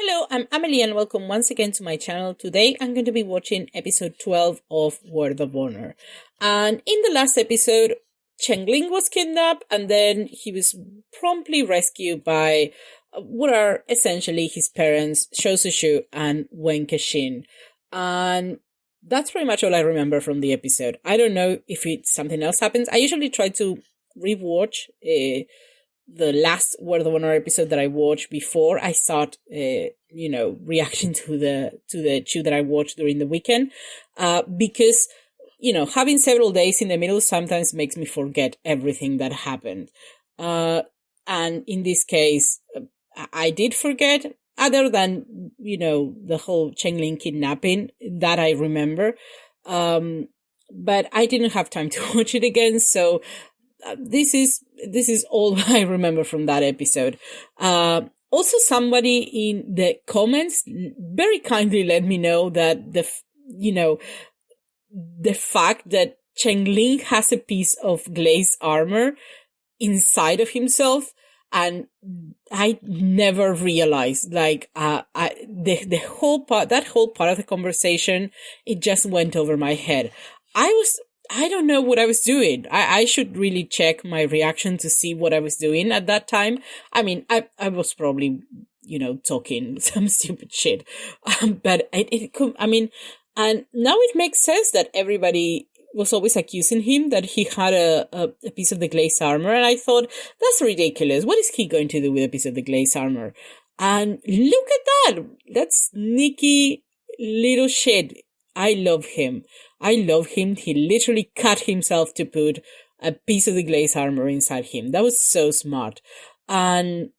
Hello, I'm Amelie and welcome once again to my channel. Today I'm going to be watching episode 12 of Word of Honor. And in the last episode, Chengling was kidnapped and then he was promptly rescued by what are essentially his parents, Shou Sushu and Wen Kexin. And that's pretty much all I remember from the episode. I don't know if something else happens. I usually try to rewatch the last Word of Honor episode that I watched before I start, reacting to the two that I watched during the weekend, because, having several days in the middle sometimes makes me forget everything that happened. And in this case, I did forget, other than, the whole Chengling kidnapping that I remember. But I didn't have time to watch it again, so this is all I remember from that episode. Also, somebody in the comments very kindly let me know that the fact that Chengling has a piece of glazed armor inside of himself, and I never realized, the whole part, that whole part of the conversation, it just went over my head. I don't know what I was doing. I should really check my reaction to see what I was doing at that time. I mean, I was probably, talking some stupid shit. But it could, and now it makes sense that everybody was always accusing him that he had a piece of the glazed armor. And I thought, that's ridiculous. What is he going to do with a piece of the glazed armor? And look at that. That sneaky little shit. I love him. He literally cut himself to put a piece of the glazed armor inside him. That was so smart. And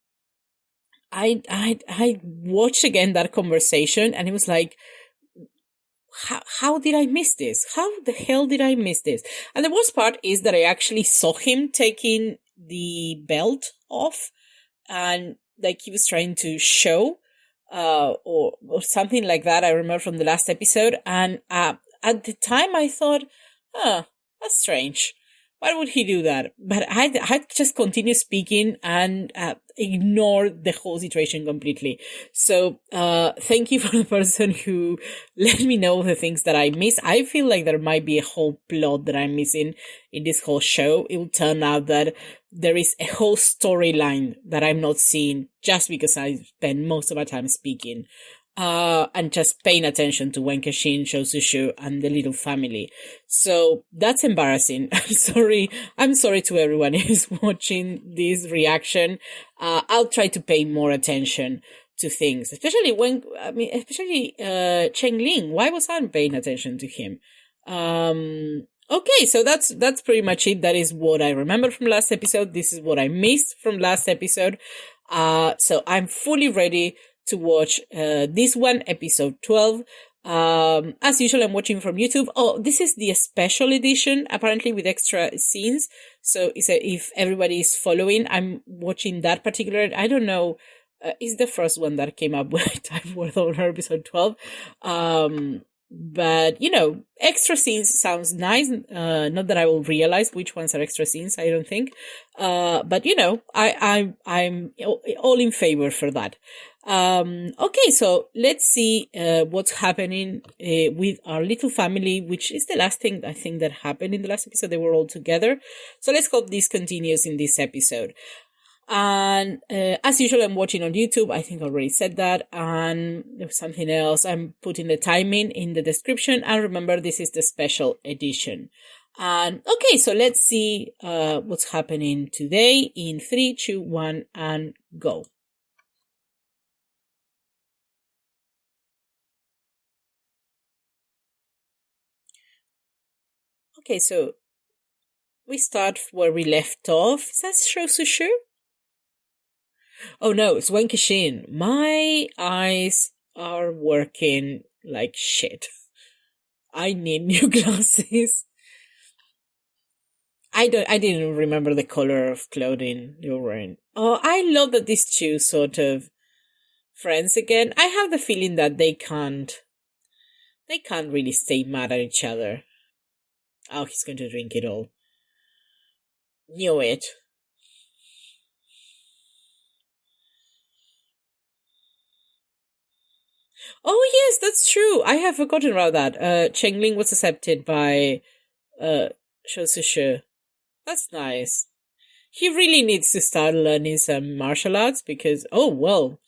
I watched again that conversation and it was like, how did I miss this? How the hell did I miss this? And the worst part is that I actually saw him taking the belt off and like he was trying to show or something like that. I remember from the last episode. And at the time I thought, that's strange. Why would he do that? But I just continue speaking and ignore the whole situation completely. So thank you for the person who let me know the things that I miss. I feel like there might be a whole plot that I'm missing in this whole show. It will turn out that there is a whole storyline that I'm not seeing just because I spend most of my time speaking. And just paying attention to Wen Kexin, Shou Sushu, and the little family. So that's embarrassing. I'm sorry to everyone who's watching this reaction. I'll try to pay more attention to things, especially Chengling. Why was I paying attention to him? Okay, so that's pretty much it. That is what I remember from last episode. This is what I missed from last episode. So I'm fully ready to watch this one, episode 12. As usual, I'm watching from YouTube. Oh, this is the special edition, apparently with extra scenes. So if everybody is following, I'm watching that particular. I don't know. It's the first one that came up when I typed Word of Honor episode 12. But extra scenes sounds nice. Not that I will realize which ones are extra scenes. I don't think. But I'm all in favor for that. Okay, so let's see what's happening with our little family, which is the last thing I think that happened in the last episode. They were all together. So let's hope this continues in this episode. And as usual, I'm watching on YouTube. I think I already said that. And there was something else. I'm putting the timing in the description. And remember, this is the special edition. And okay, so let's see what's happening today in 3, 2, 1, and go. Okay, so we start where we left off. Is that Shou Sushu? Oh no, it's Wen Kexin. My eyes are working like shit. I need new glasses. I didn't remember the color of clothing they were wearing. Oh, I love that these two sort of friends again. I have the feeling that they can't really stay mad at each other. Oh, he's going to drink it all. Knew it. Oh yes, that's true. I have forgotten about that. Cheng Ling was accepted by Shou Sishu. That's nice. He really needs to start learning some martial arts because, oh well,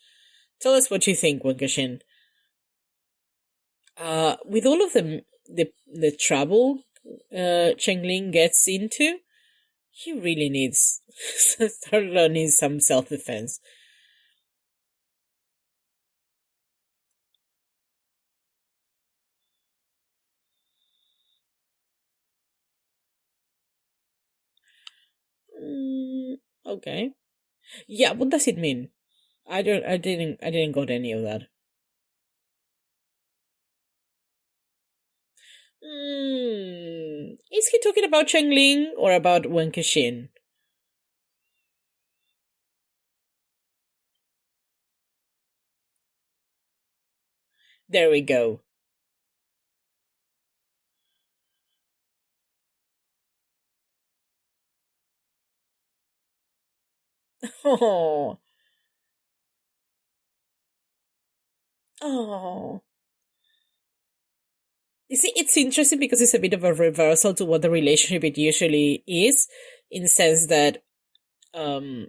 tell us what you think, Wen Kexin. With all of the trouble Cheng Ling gets into, he really needs to start learning some self defense. Mm, okay. Yeah, what does it mean? I didn't got any of that. Is he talking about Cheng Ling or about Wen Kexin? There we go. Oh, oh. You see, it's interesting because it's a bit of a reversal to what the relationship it usually is, in the sense that um,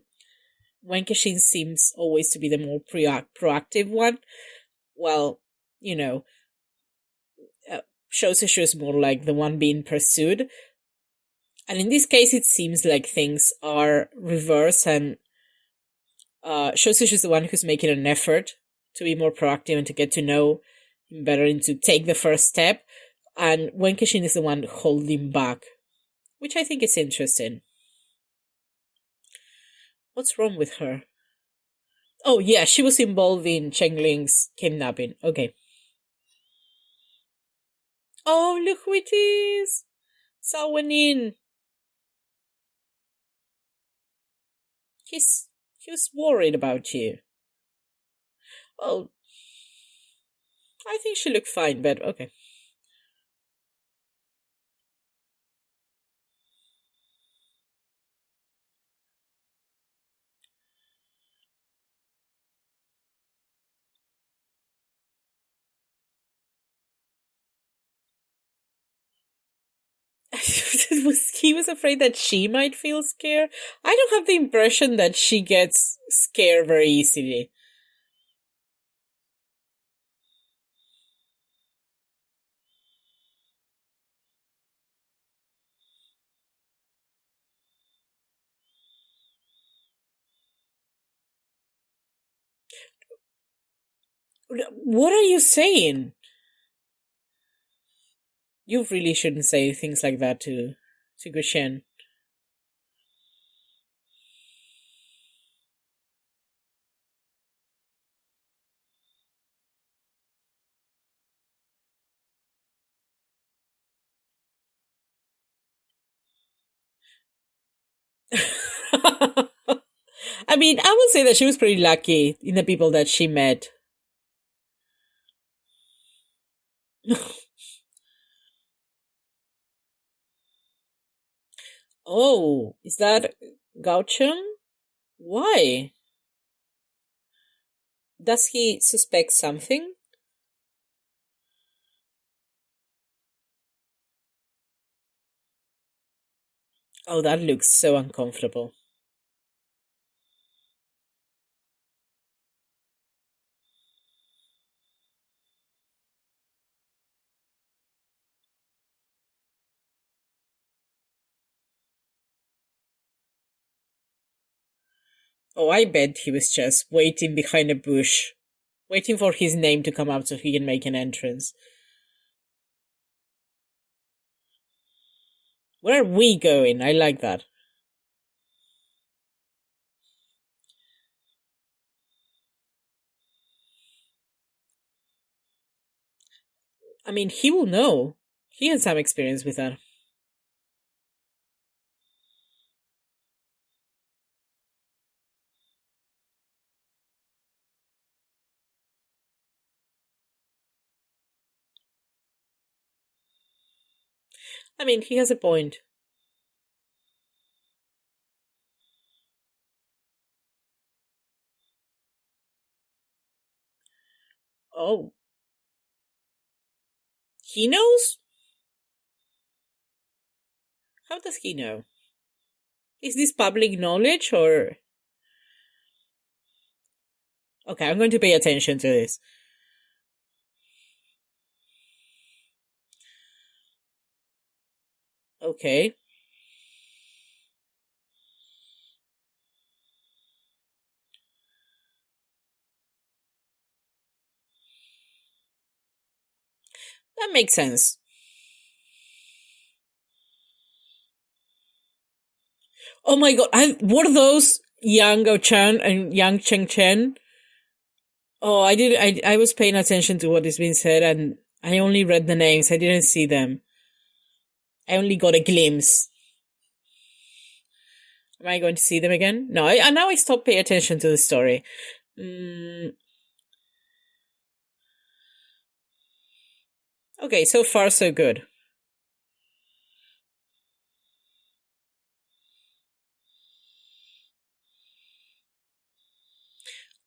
Wen Kexin seems always to be the more proactive one, while, you know, uh, Shosishu is more like the one being pursued. And in this case, it seems like things are reversed, and Shosishu is the one who's making an effort to be more proactive and to get to know him better and to take the first step. And Wen Kexin is the one holding back, which I think is interesting. What's wrong with her? Oh, yeah, she was involved in Cheng Ling's kidnapping. Okay. Oh, look who it is! Sao Wenin. He's worried about you. Oh, I think she looked fine, but okay. He was afraid that she might feel scared. I don't have the impression that she gets scared very easily. What are you saying? You really shouldn't say things like that to Gushen. I mean, I would say that she was pretty lucky in the people that she met. Oh, is that Gauchung? Why? Does he suspect something? Oh, that looks so uncomfortable. Oh, I bet he was just waiting behind a bush, waiting for his name to come up so he can make an entrance. Where are we going? I like that. I mean, he will know. He has some experience with that. I mean, he has a point. Oh, he knows? How does he know? Is this public knowledge or? Okay, I'm going to pay attention to this. Okay. That makes sense. Oh my god, what are those Yang Go Chan and Yang Cheng Chen? Oh, I was paying attention to what is being said and I only read the names. I didn't see them. I only got a glimpse. Am I going to see them again? No, now I stopped paying attention to the story. Okay, so far so good.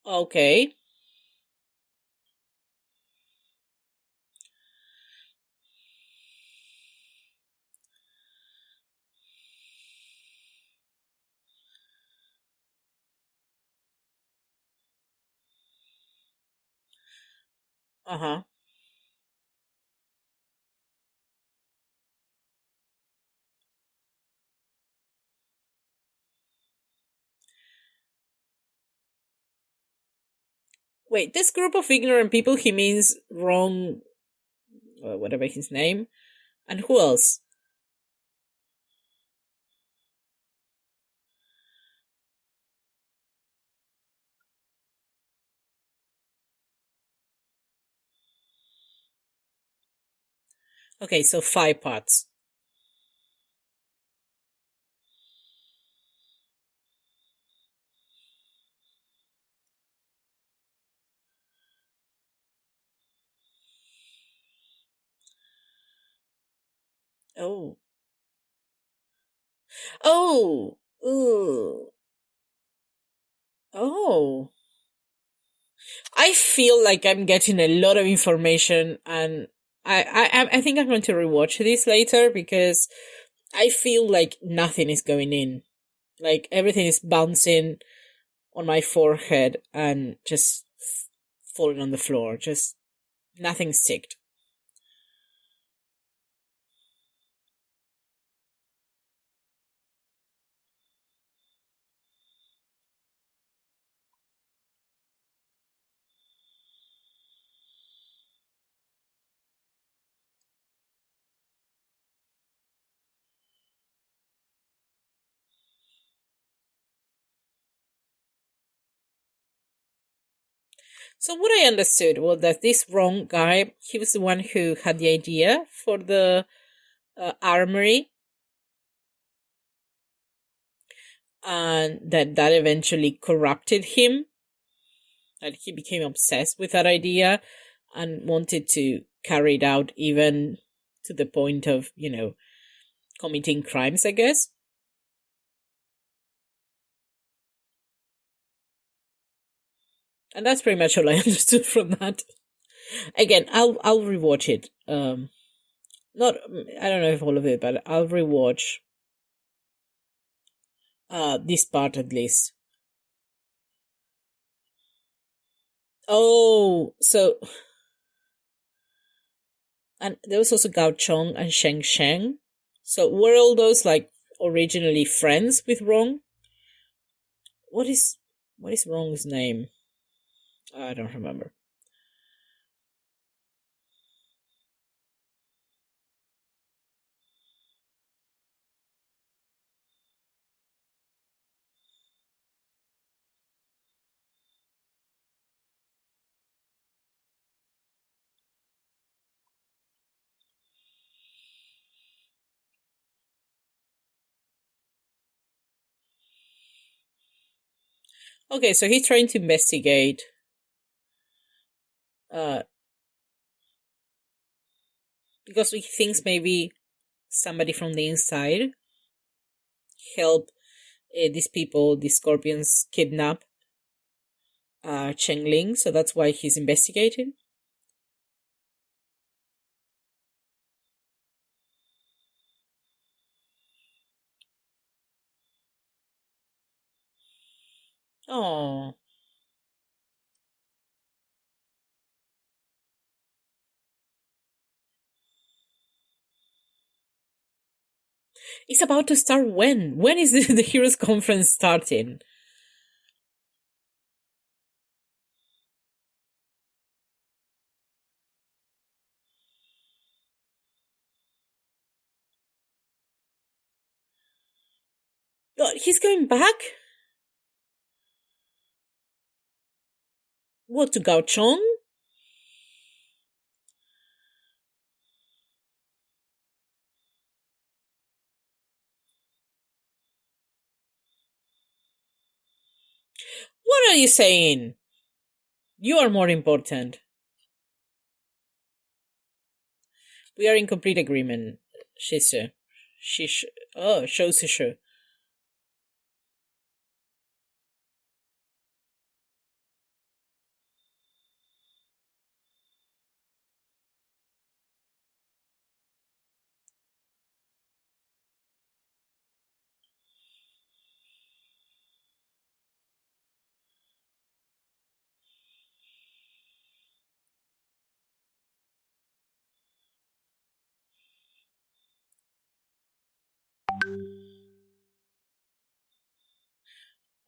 Okay. Uh-huh. Wait, this group of ignorant people, he means wrong, whatever his name. And who else? Okay, so 5 parts. Oh. Oh. Ooh. Oh. I feel like I'm getting a lot of information and I think I'm going to rewatch this later because I feel like nothing is going in. Like everything is bouncing on my forehead and just falling on the floor. Just nothing sticked. So what I understood was that this wrong guy, he was the one who had the idea for the armory, and that eventually corrupted him. That he became obsessed with that idea and wanted to carry it out even to the point of, committing crimes, I guess. And that's pretty much all I understood from that. Again, I'll rewatch it. Not I don't know if all of it, but I'll rewatch this part at least. Oh, so and there was also Gao Chong and Sheng Sheng. So were all those like originally friends with Rong? What is Rong's name? I don't remember. Okay, so he's trying to investigate uh because he thinks maybe somebody from the inside helped these people, these scorpions, kidnap Cheng Ling, so that's why he's investigating. Oh. It's about to start when? When is the Heroes Conference starting? God, he's going back? What, to Gauchon? What are you saying? You are more important. We are in complete agreement, Shisu. Oh, Shosishu.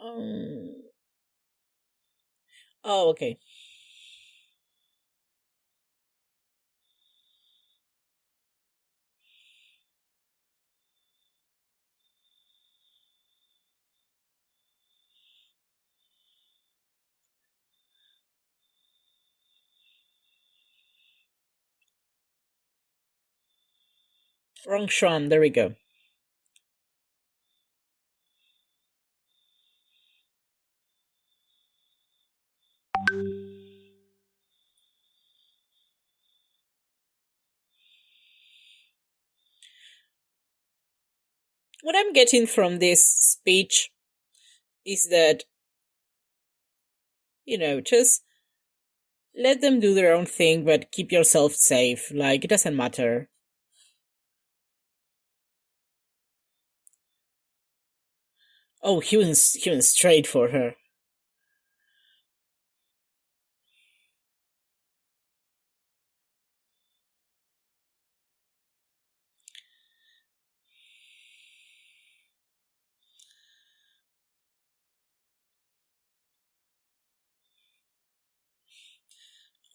Um. Oh, okay. Wrong Shram, there we go. What I'm getting from this speech is that, just let them do their own thing, but keep yourself safe. Like, it doesn't matter. Oh, he went straight for her.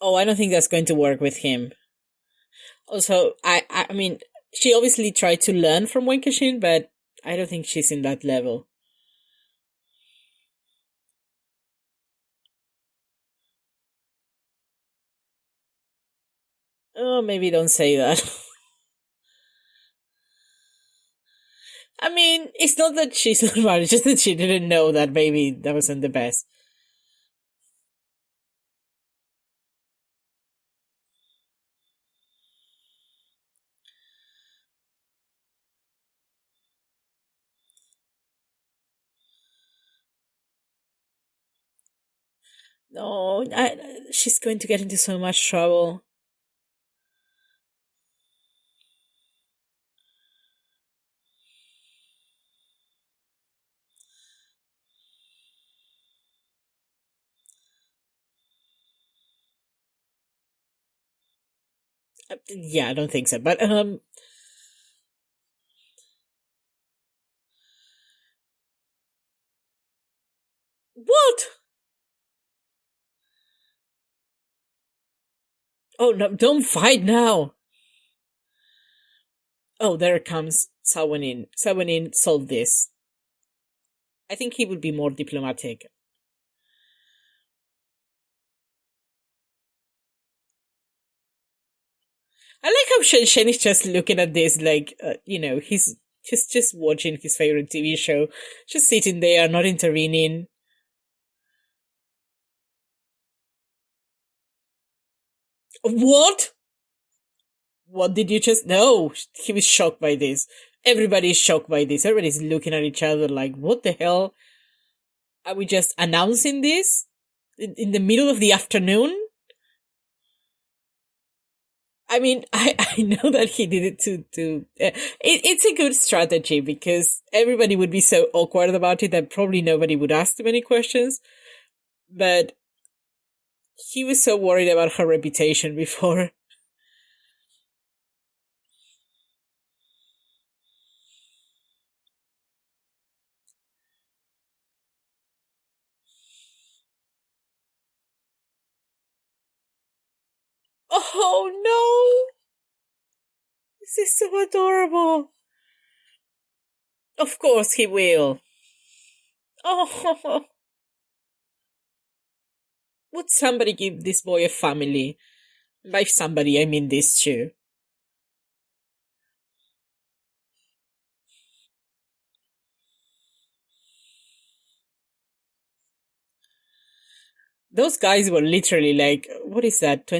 Oh, I don't think that's going to work with him. Also, I mean, she obviously tried to learn from Wenkashin, but I don't think she's in that level. Oh, maybe don't say that. I mean, it's not that she's not right, it's just that she didn't know that maybe that wasn't the best. No, she's going to get into so much trouble. Yeah, I don't think so. But what? Oh no! Don't fight now. Oh, there comes Sawanin. Sawanin, solve this. I think he would be more diplomatic. I like how Shen is just looking at this, like, he's just watching his favorite TV show, just sitting there, not intervening. What? What did you just? No, he was shocked by this. Everybody's shocked by this. Everybody's looking at each other like, what the hell? Are we just announcing this in the middle of the afternoon? I mean, I know that he did it it's a good strategy because everybody would be so awkward about it that probably nobody would ask too many questions. But he was so worried about her reputation before. Oh no! This is so adorable. Of course he will. Oh, would somebody give this boy a family? By somebody, I mean this too. Those guys were literally like, what is that,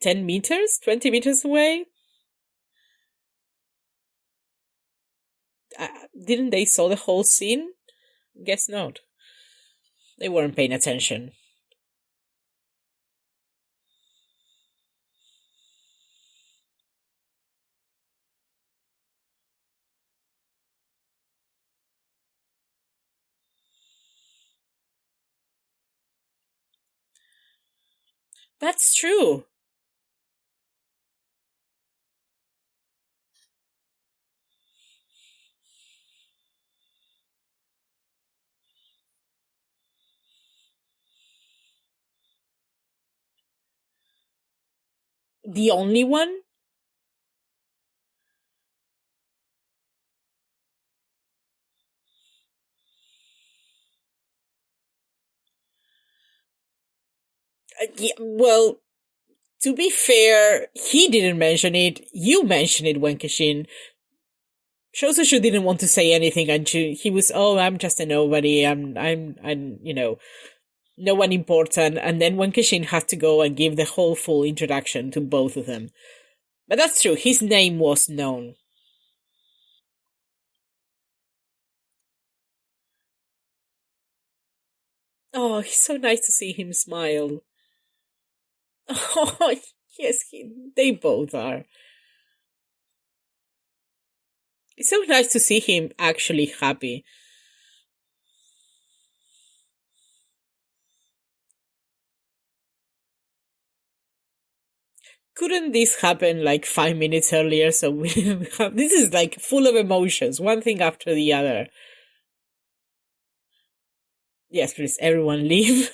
10 meters? 20 meters away? Didn't they saw the whole scene? Guess not. They weren't paying attention. That's true. The only one? Yeah, well, to be fair, he didn't mention it. You mentioned it, Wenkashin. Shosushu didn't want to say anything, and he was, oh, I'm just a nobody. I'm, no one important. And then Wenkashin had to go and give the whole full introduction to both of them. But that's true. His name was known. Oh, it's so nice to see him smile. Oh, yes, they both are. It's so nice to see him actually happy. Couldn't this happen like 5 minutes earlier? So we have, this is like full of emotions, one thing after the other. Yes, please, everyone leave.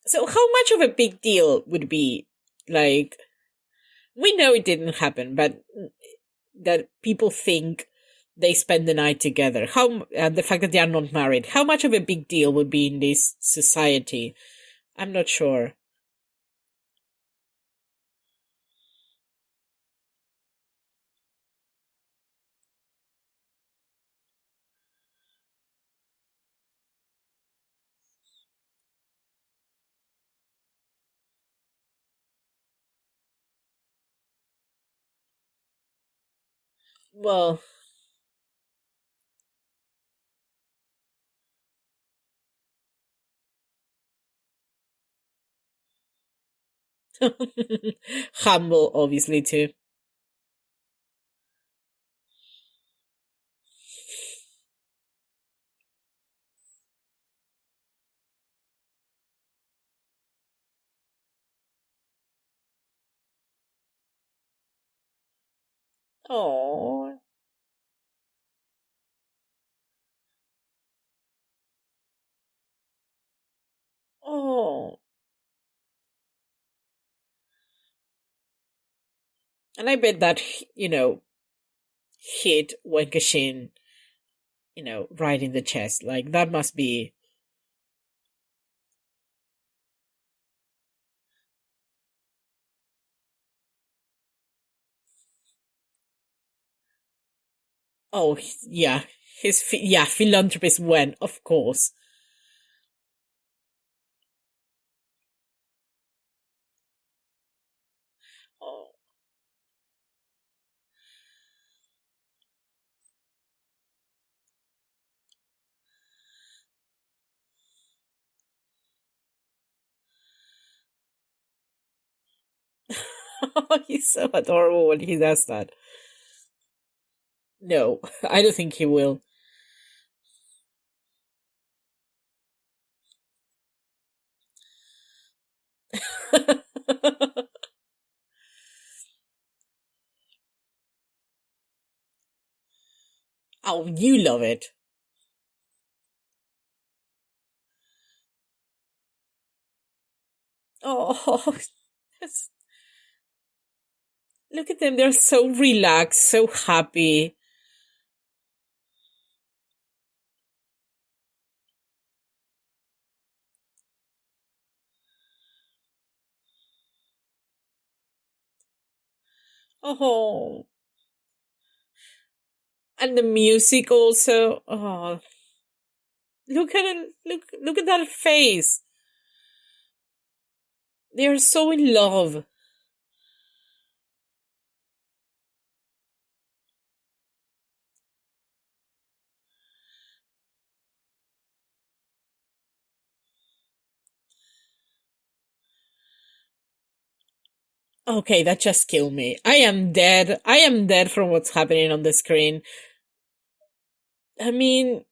So, how much of a big deal would be like? We know it didn't happen, but that people think they spend the night together. How the fact that they are not married. How much of a big deal would be in this society? I'm not sure. Well, humble, obviously too. Oh, oh, and I bet that hit Wenkashin, right in the chest. Like that must be. Oh, yeah, yeah, philanthropist when, of course. Oh, He's so adorable when he does that. No, I don't think he will. Oh, you love it. Oh, yes. Look at them. They're so relaxed, so happy. Oh, and the music also. Oh, look at it. Look at that face. They are so in love. Okay, that just killed me. I am dead. I am dead from what's happening on the screen. I mean,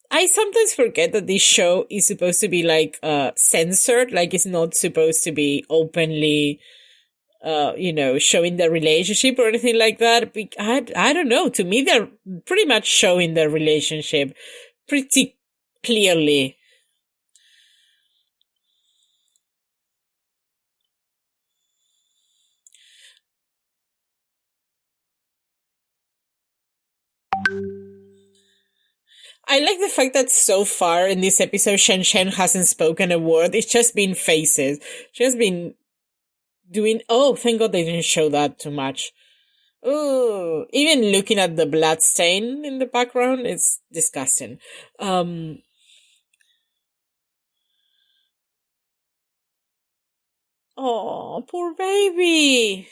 I sometimes forget that this show is supposed to be like censored, like it's not supposed to be openly showing their relationship or anything like that. I don't know. To me, they're pretty much showing their relationship pretty clearly. I like the fact that so far in this episode, Shen Shen hasn't spoken a word. It's just been faces. She has been doing. Oh, thank God they didn't show that too much. Oh, even looking at the blood stain in the background, it's disgusting. Um, oh, poor baby.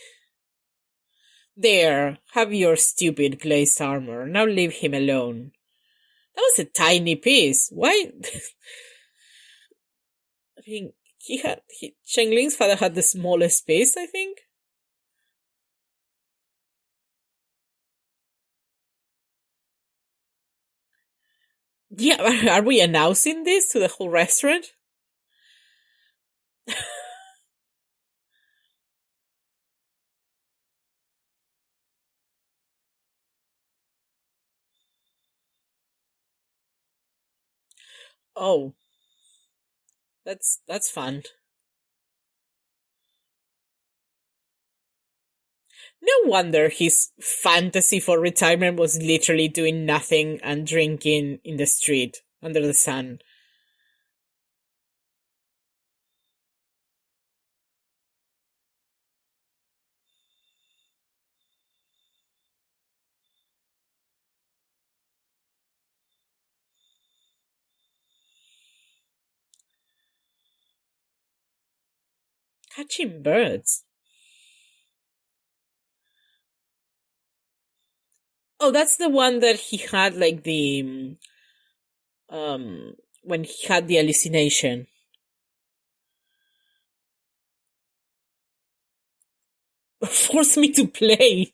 There, have your stupid glazed armor. Now leave him alone. That was a tiny piece. Why? I mean, Cheng Ling's father had the smallest piece, I think. Yeah, are we announcing this to the whole restaurant? Oh, that's fun. No wonder his fantasy for retirement was literally doing nothing and drinking in the street under the sun. Catching birds. Oh, that's the one that he had like the when he had the hallucination. Force me to play.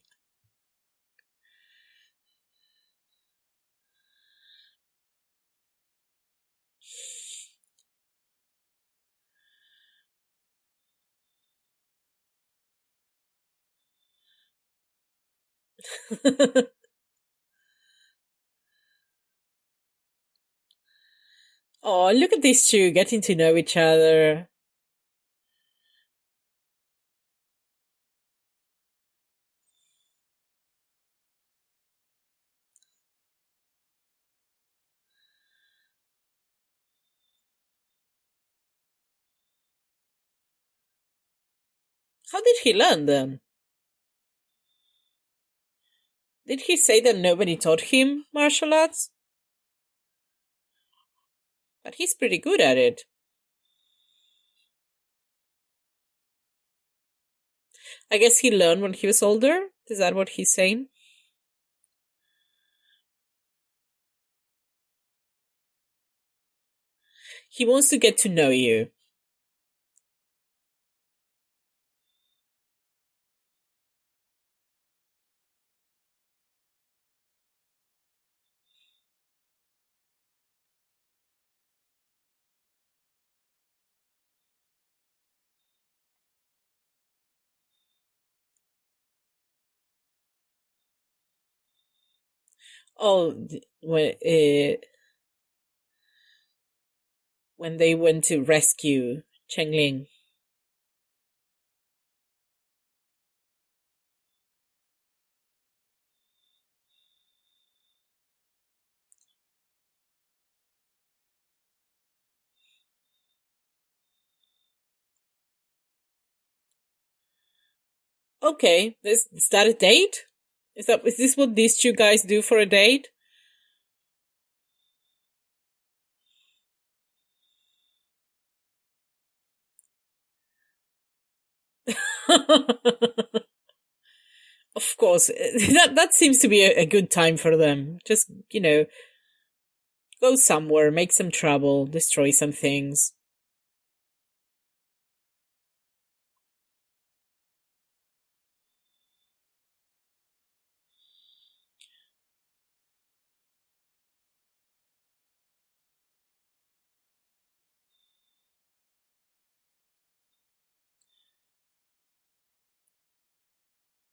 Oh, look at these two getting to know each other. How did he learn them? Did he say that nobody taught him martial arts? But he's pretty good at it. I guess he learned when he was older. Is that what he's saying? He wants to get to know you. Oh, when they went to rescue Chengling. Okay, is that a date? Is this what these two guys do for a date? Of course, that seems to be a good time for them. Just go somewhere, make some trouble, destroy some things.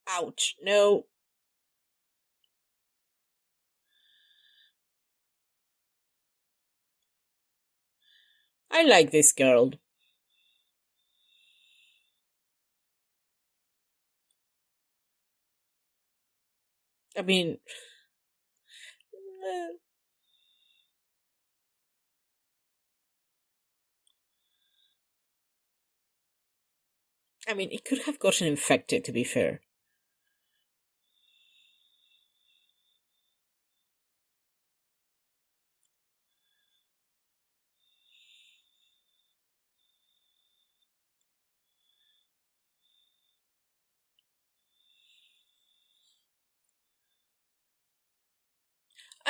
Ouch! No, I like this girl. I mean, eh, it could have gotten infected. To be fair,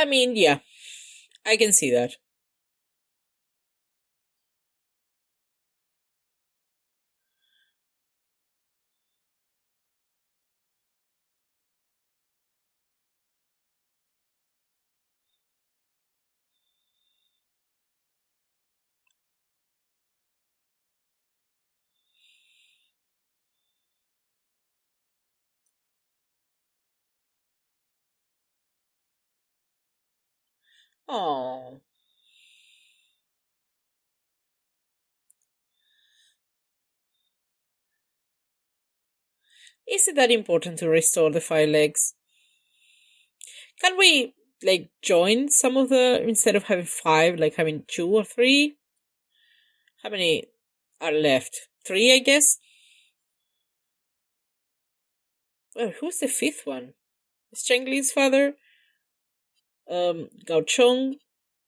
yeah, I can see that. Oh, is it that important to restore the five legs? Can we join some of the instead of having five, like having two or three? How many are left? Three, I guess. Oh, who's the fifth one? Is Cheng Li's father? Gao Chong,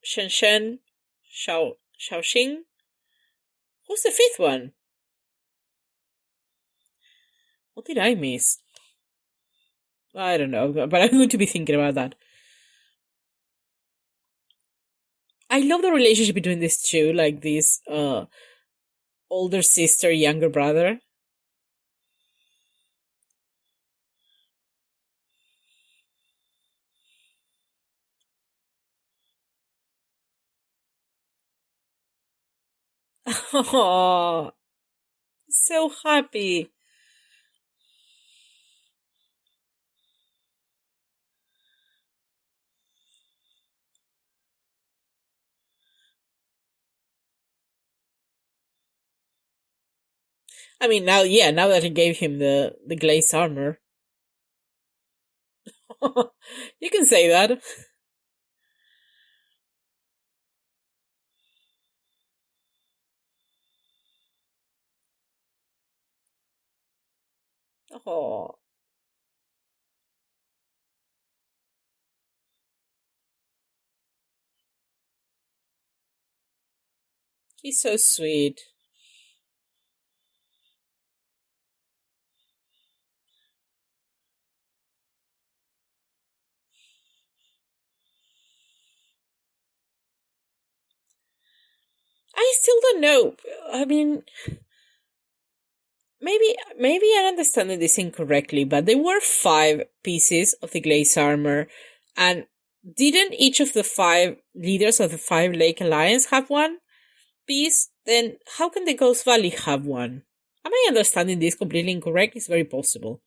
Shen Shen, Xiao Xing. Who's the fifth one? What did I miss? I don't know, but I'm going to be thinking about that. I love the relationship between these two, like this older sister, younger brother. Oh, so happy. Now, yeah, now that I gave him the glazed armor, you can say that. Oh, he's so sweet. I still don't know. I mean, maybe I'm understanding this incorrectly, but there were five pieces of the glazed armor, and didn't each of the five leaders of the Five Lake Alliance have one piece? Then how can the Ghost Valley have one? Am I understanding this completely incorrect? It's very possible.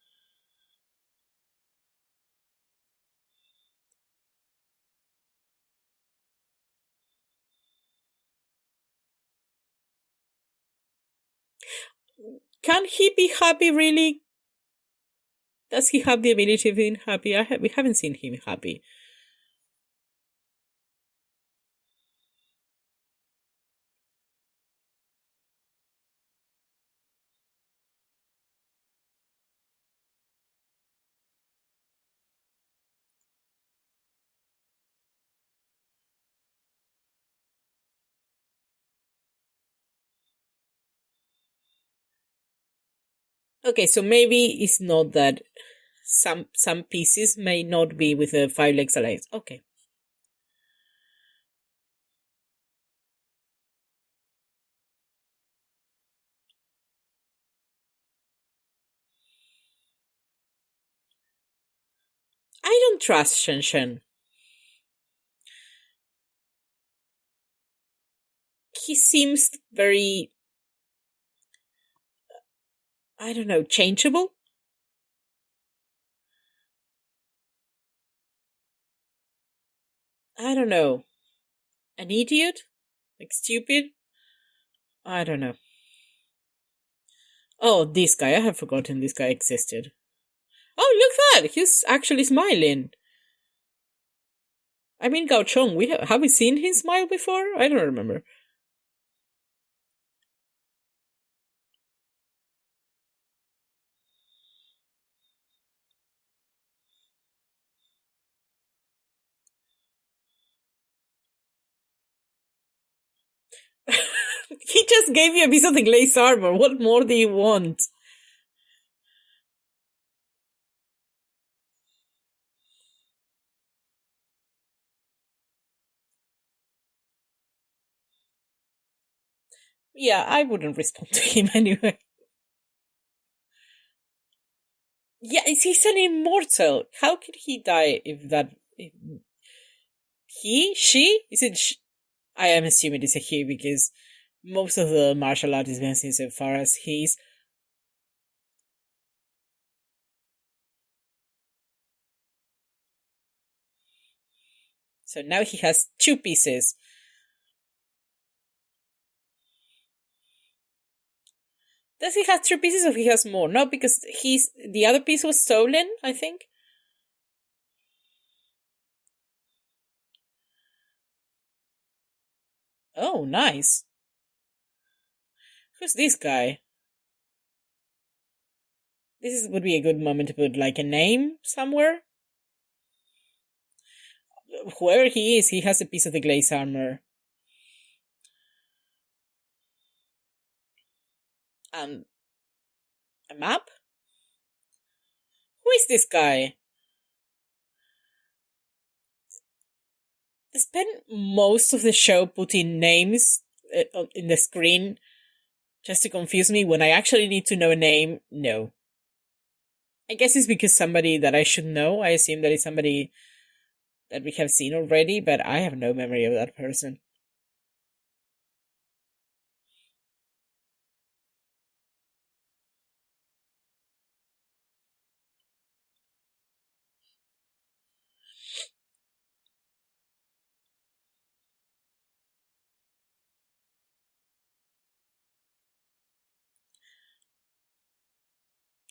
Can he be happy really? Does he have the ability of being happy? We haven't seen him happy. Okay, so maybe it's not that some pieces may not be with the Five Legs Alliance. Okay. I don't trust Shen Shen. He seems very, I don't know, changeable. I don't know. An idiot? Like stupid? I don't know. Oh, this guy. I have forgotten this guy existed. Oh, look that! He's actually smiling. I mean, Gao Chong, have we seen him smile before? I don't remember. He just gave you a piece of the glaze armor. What more do you want? Yeah, I wouldn't respond to him anyway. Yeah, he's an immortal. How could he die if that... If he? She? Is it... I am assuming it's a he because most of the martial artists we've seen so far as he's... So now he has two pieces. Does he have three pieces or he has more? No, because the other piece was stolen, I think. Oh, nice. Who's this guy? Would be a good moment to put like a name somewhere. Whoever he is, he has a piece of the glaze armor. Um, a map? Who is this guy? They spend most of the show putting names in the screen just to confuse me when I actually need to know a name. No. I guess it's because somebody that I should know. I assume that it's somebody that we have seen already, but I have no memory of that person.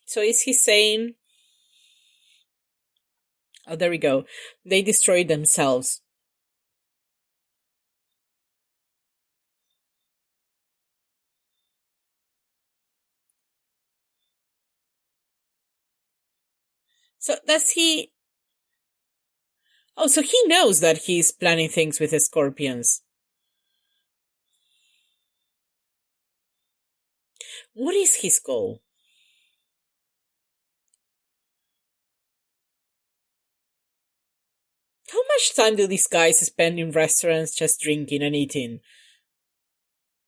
So is he saying... Oh, there we go. They destroyed themselves. So does he... Oh, so he knows that he's planning things with the scorpions. What is his goal? How much time do these guys spend in restaurants just drinking and eating?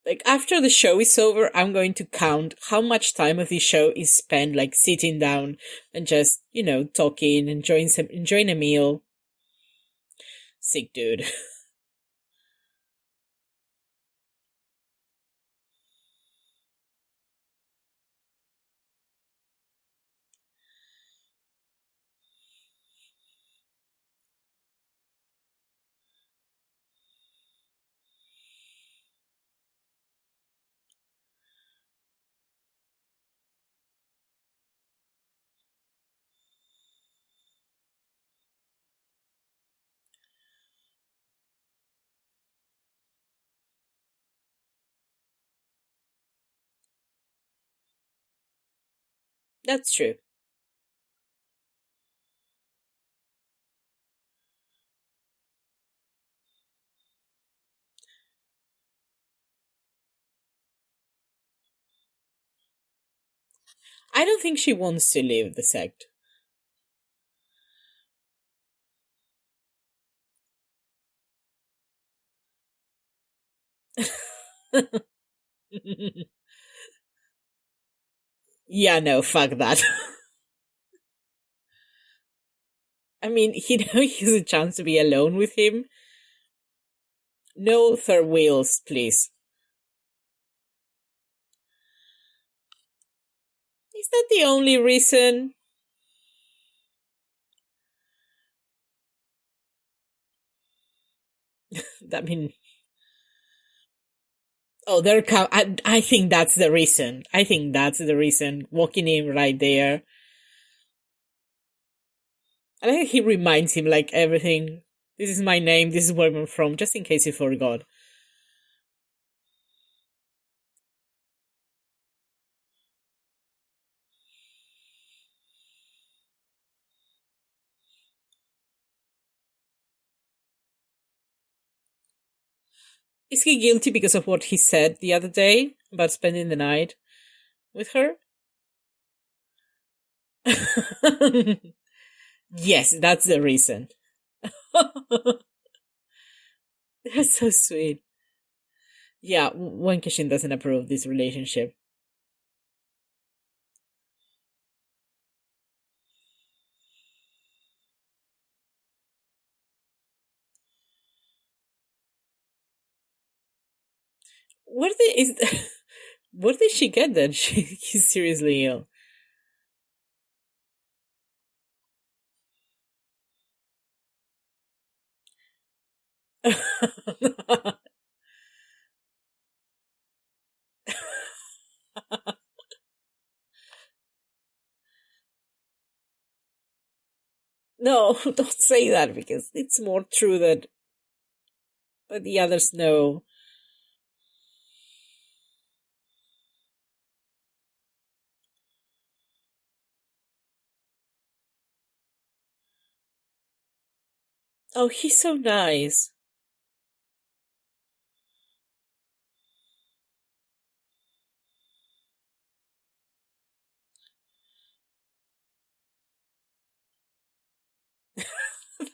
Like, after the show is over, I'm going to count how much time of the show is spent, like, sitting down and just, talking, enjoying a meal. Sick dude. That's true. I don't think she wants to leave the sect. Yeah, no, fuck that. I mean, he now he has a chance to be alone with him. No third wheels, please. Is that the only reason? I mean, oh, they're I think that's the reason. I think that's the reason. Walking in right there. I think he reminds him like everything. This is my name. This is where I'm from. Just in case you forgot. Is he guilty because of what he said the other day about spending the night with her? Yes, that's the reason. That's so sweet. Yeah, Wen Kexin doesn't approve this relationship. Where did is where did she get that he's seriously ill? No, don't say that because it's more true that the others know. Oh, he's so nice.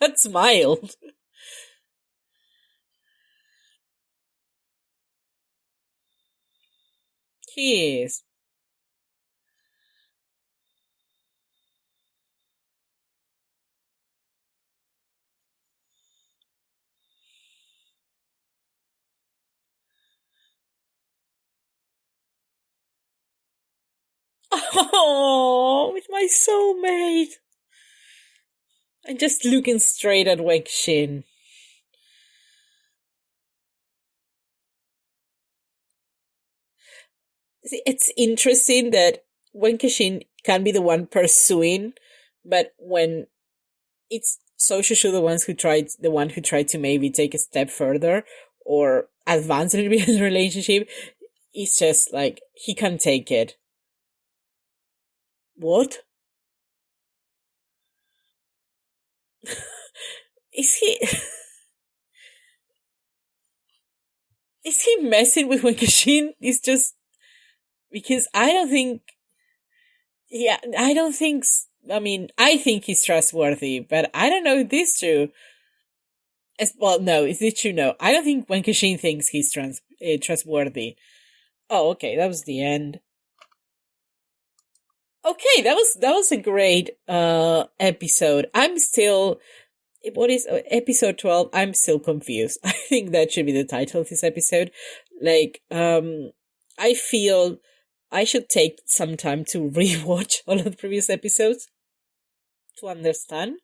That's mild. He is. Oh, with my soulmate. I'm just looking straight at Wen Kexin. See, it's interesting that Wen Kexin can be the one pursuing, but when it's So Shushu the one who tried to maybe take a step further or advance a little bit in the relationship, it's just like he can't take it. What? Is he is he messing with Wen Kexin? It's just because I don't think yeah, I don't think I mean, I think he's trustworthy, but I don't know if this true. Well, no, is it true? No, I don't think Wen Kexin thinks he's trustworthy. Oh, okay, that was the end. Okay, that was a great episode. I'm still what is episode 12? I'm still confused. I think that should be the title of this episode. Like I feel I should take some time to rewatch all of the previous episodes to understand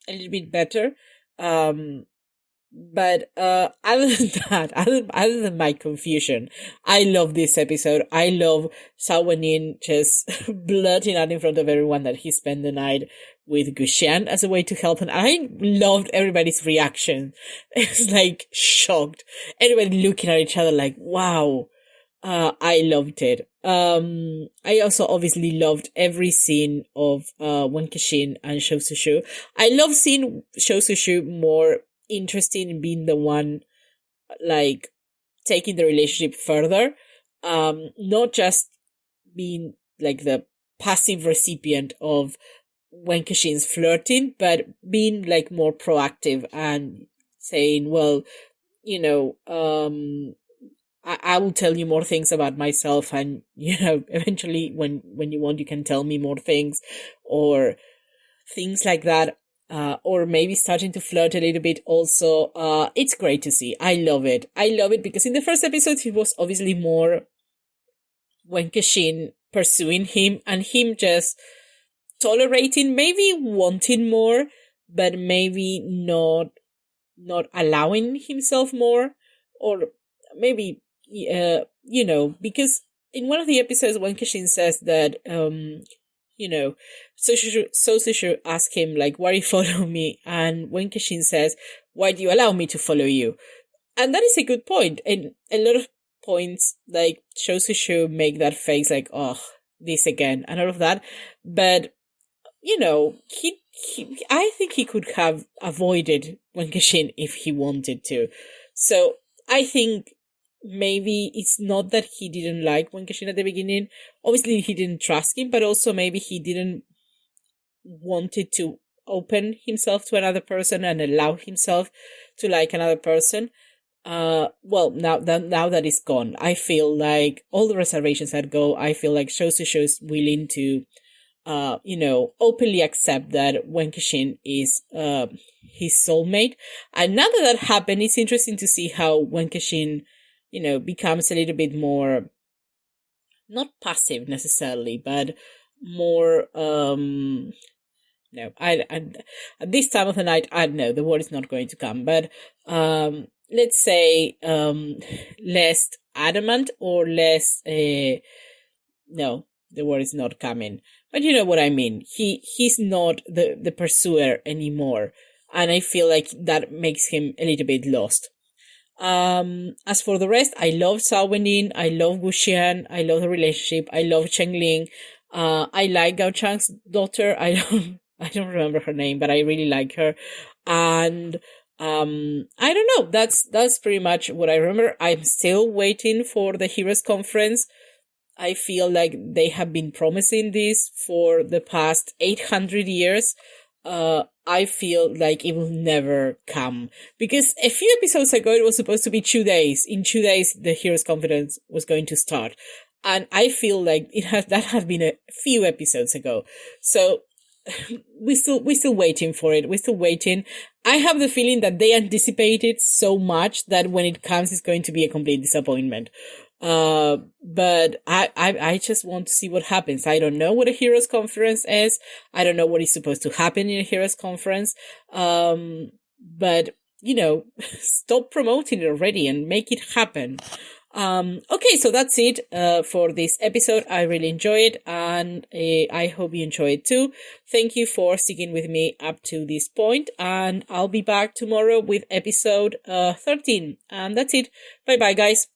a little bit better. But other than that, other than my confusion, I love this episode. I love Cao Wenin just blurting out in front of everyone that he spent the night with Guxian as a way to help him. I loved everybody's reaction. It's like shocked. Everybody looking at each other like, wow. I loved it. I also obviously loved every scene of Wen Kexin and Shou Sushu. I love seeing Shou Sushu more interested in being the one, like, taking the relationship further. Not just being like the passive recipient of Wen Kexin's flirting, but being like more proactive and saying, well, I will tell you more things about myself, and eventually when you want, you can tell me more things, or things like that. Or maybe starting to flirt a little bit also. It's great to see. I love it. I love it because in the first episode, he was obviously more Wen Kexin pursuing him and him just tolerating, maybe wanting more, but maybe not allowing himself more, or maybe because in one of the episodes, Wen Kexin says that So Sushu asks him, like, why you follow me? And Wen Kexin says, why do you allow me to follow you? And that is a good point. And a lot of points, like, Shou Sushu make that face, like, oh, this again, and all of that. But, I think he could have avoided Wen Kexin if he wanted to. So I think maybe it's not that he didn't like Wen Kexin at the beginning. Obviously, he didn't trust him, but also maybe he didn't wanted to open himself to another person and allow himself to like another person. Well, now that it's gone, I feel like all the reservations that go, I feel like Shou Sushu is willing to, openly accept that Wen Kexin is his soulmate. And now that happened, it's interesting to see how Wen Kexin, becomes a little bit more, not passive necessarily, but more, no, I at this time of the night, I don't know, the word is not going to come, but, let's say, less adamant or less, no, the word is not coming, but you know what I mean. He's not the pursuer anymore, and I feel like that makes him a little bit lost. As for the rest, I love Cao Wenin, I love Wu Xian, I love the relationship, I love Cheng Ling, I like Gao Chang's daughter, I don't remember her name, but I really like her, and I don't know, that's pretty much what I remember. I'm still waiting for the Heroes Conference. I feel like they have been promising this for the past 800 years. I feel like it will never come, because a few episodes ago it was supposed to be 2 days. In 2 days, the Heroes Conference was going to start, and I feel like that had been a few episodes ago. So we're still waiting for it. We're still waiting. I have the feeling that they anticipated so much that when it comes, it's going to be a complete disappointment. But I just want to see what happens. I don't know what a Heroes Conference is. I don't know what is supposed to happen in a Heroes Conference. But, stop promoting it already and make it happen. Okay, so that's it, for this episode. I really enjoy it, and I hope you enjoy it too. Thank you for sticking with me up to this point, and I'll be back tomorrow with episode 13. And that's it. Bye bye, guys.